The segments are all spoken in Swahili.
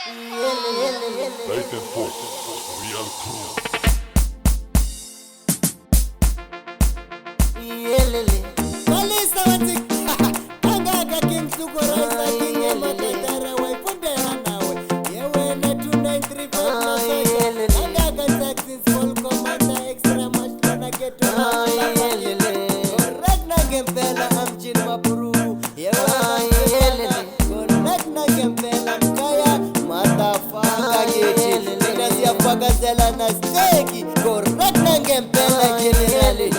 Light and Force, Real Crew. Gazela na steki correct na ngempela generali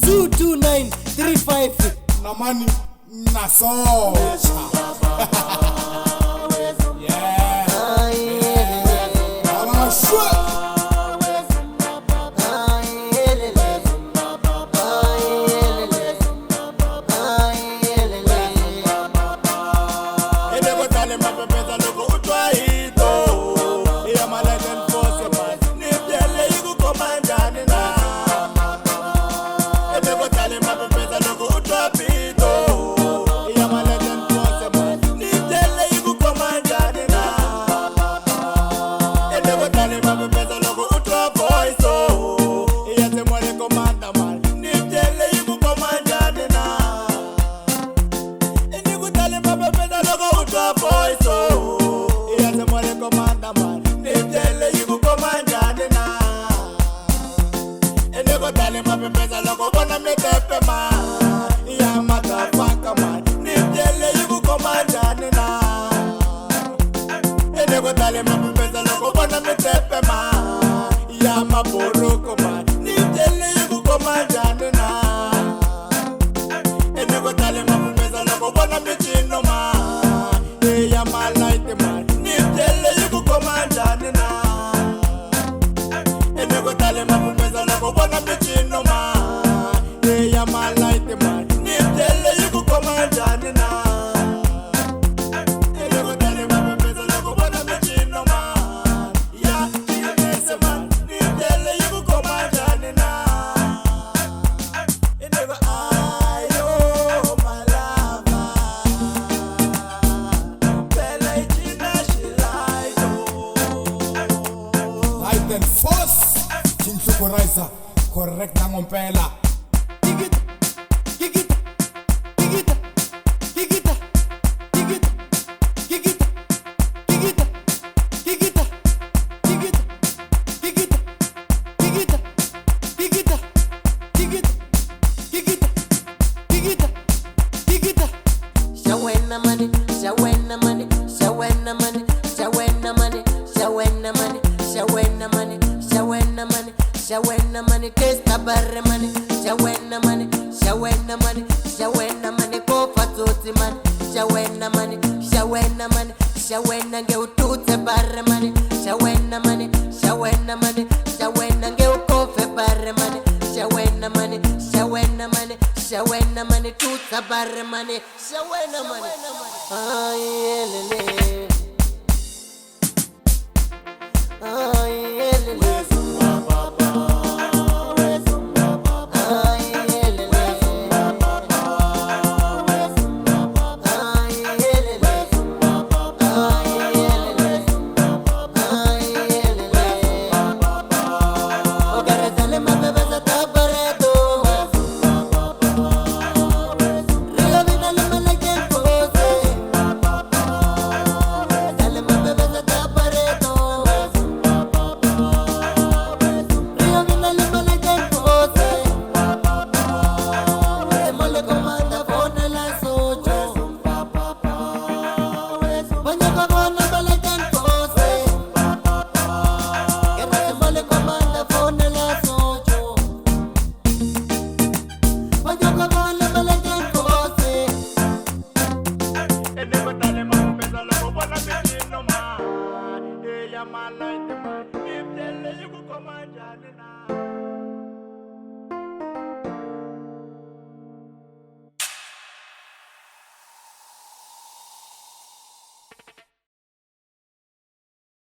Zoo 2935 na money na so yeah I'm sure Light and Force King Sukuraisa correct na ngompela Shawena money, taste the barre money. Shawena money, shawena money, shawena money, go for tutti money. Shawena money, shawena money, shawena go tutti barre money. Shawena money, shawena money, shawena go for barre money. Shawena money, shawena money, shawena money, tutti barre money. Shawena money, ah yeah, ah yeah.